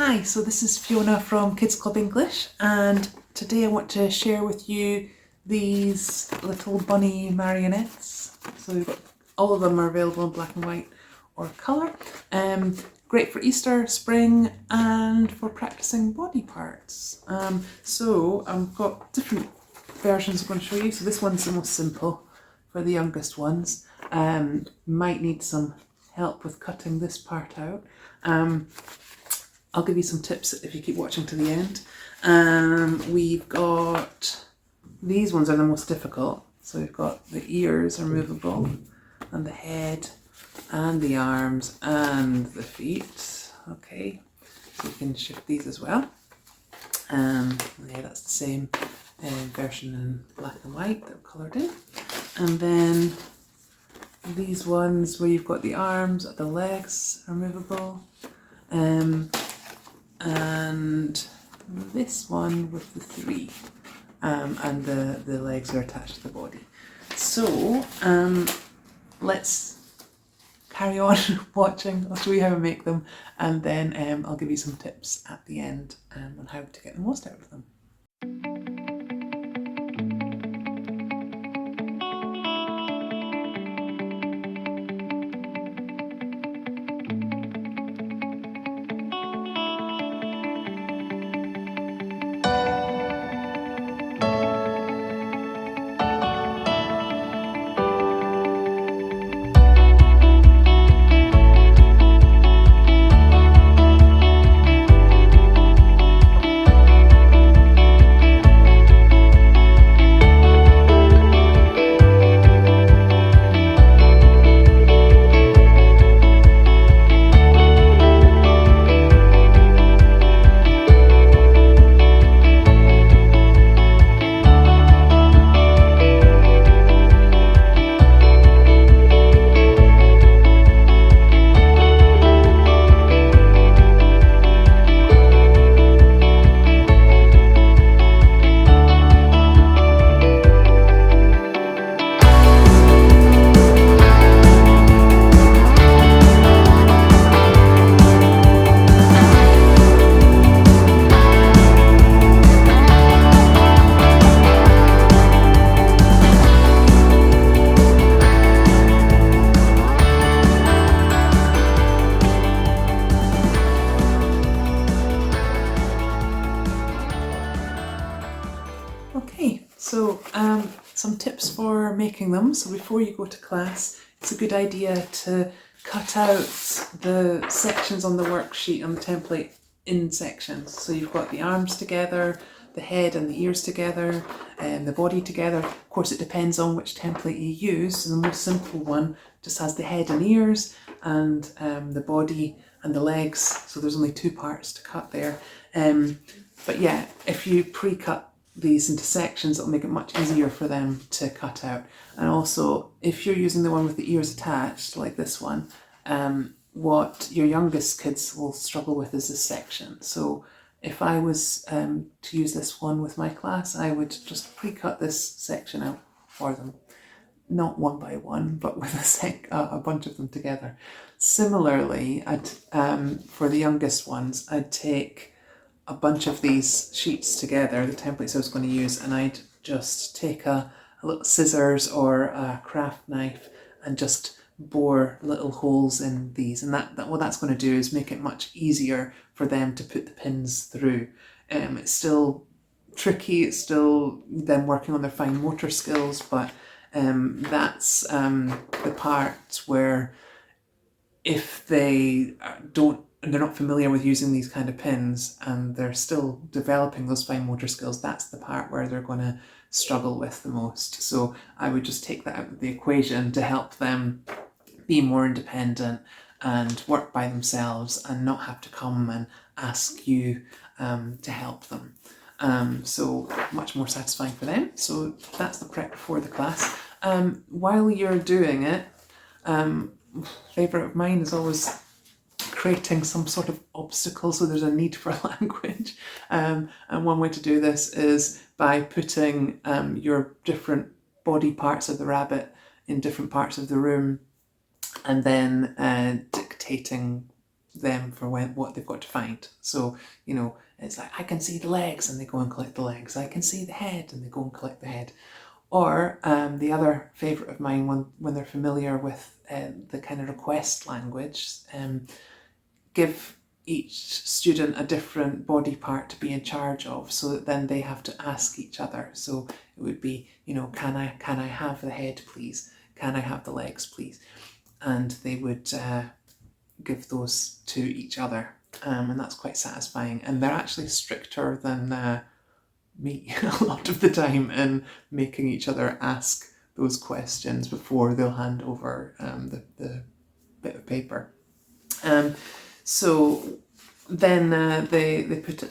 Hi, so this is Fiona from Kids Club English, and today I want to share with you these little bunny marionettes. So we've got, all of them are available in black and white or colour. Great for Easter, spring, and for practicing body parts. So I've got different versions I'm going to show you. So this one's the most simple for the youngest ones. Might need some help with cutting this part out. I'll give you some tips if you keep watching to the end. We've got, these ones are the most difficult. So we've got the ears are movable, and the head, and the arms, and the feet. Okay, so you can shift these as well. Yeah, that's the same version in black and white that I've coloured in. And then these ones where you've got the arms, the legs are movable. And this one with the three, and the legs are attached to the body. So let's carry on watching. I'll show you how I make them, and then I'll give you some tips at the end on how to get the most out of them. Okay, so some tips for making them. So before you go to class, it's a good idea to cut out the sections on the worksheet, on the template, in sections. So you've got the arms together, the head and the ears together, and the body together. Of course, it depends on which template you use. So the most simple one just has the head and ears, and the body and the legs. So there's only two parts to cut there. But yeah, if you pre-cut these into sections, it'll make it much easier for them to cut out. And also, if you're using the one with the ears attached, like this one, what your youngest kids will struggle with is this section. So if I was to use this one with my class, I would just pre-cut this section out for them. Not one by one, but with a bunch of them together. Similarly, for the youngest ones, I'd take a bunch of these sheets together, the templates I was going to use, and I'd just take a little scissors or a craft knife and just bore little holes in these, and that what that's going to do is make it much easier for them to put the pins through. It's still tricky, it's still them working on their fine motor skills, but that's the part where if they're not familiar with using these kind of pins and they're still developing those fine motor skills, that's the part where they're going to struggle with the most. So I would just take that out of the equation to help them be more independent and work by themselves and not have to come and ask you to help them. So much more satisfying for them. So that's the prep before the class. While you're doing it, favourite of mine is always creating some sort of obstacle, so there's a need for language. And one way to do this is by putting your different body parts of the rabbit in different parts of the room, and then dictating them for what they've got to find. So, you know, it's like, I can see the legs, and they go and collect the legs. I can see the head, and they go and collect the head. Or the other favourite of mine, when they're familiar with the kind of request language, give each student a different body part to be in charge of, so that then they have to ask each other. So it would be, you know, can I have the head, please? Can I have the legs, please? And they would give those to each other, and that's quite satisfying. And they're actually stricter than me a lot of the time in making each other ask those questions before they'll hand over the bit of paper. So then they put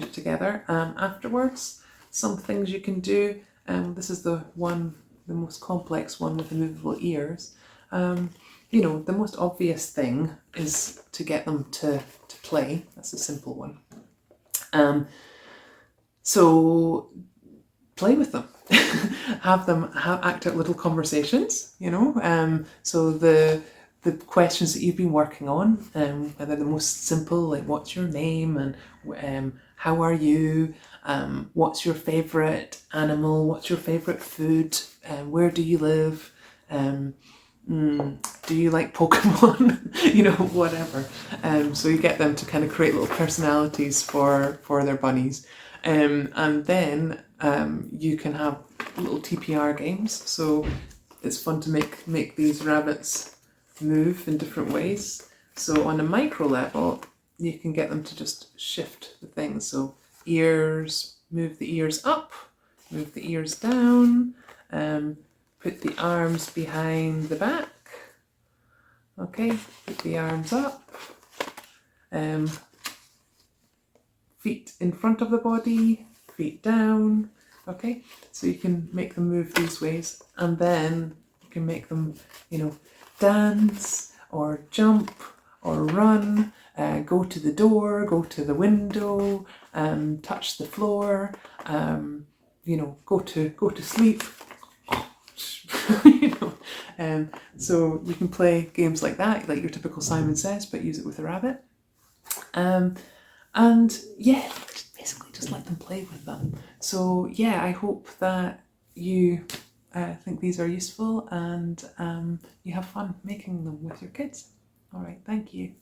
it together. Afterwards, some things you can do. This is the most complex one with the movable ears. You know, the most obvious thing is to get them to play. That's a simple one. So play with them. Have them act out little conversations, you know. So the questions that you've been working on, whether the most simple, like what's your name, and how are you, what's your favourite animal, what's your favourite food, where do you live, do you like Pokemon, you know, whatever. So you get them to kind of create little personalities for their bunnies. And then you can have little TPR games. So it's fun to make these rabbits move in different ways. So on a micro level, you can get them to just shift the things. So ears, move the ears up, move the ears down, put the arms behind the back. Okay, put the arms up. Feet in front of the body, feet down. Okay, so you can make them move these ways, and then you can make them, you know, dance or jump or run, go to the door, go to the window, touch the floor, you know, go to sleep. You know, so you can play games like that, like your typical Simon Says, but use it with a rabbit. And yeah, basically just let them play with them. So yeah, I hope that you think these are useful, and you have fun making them with your kids. All right, thank you.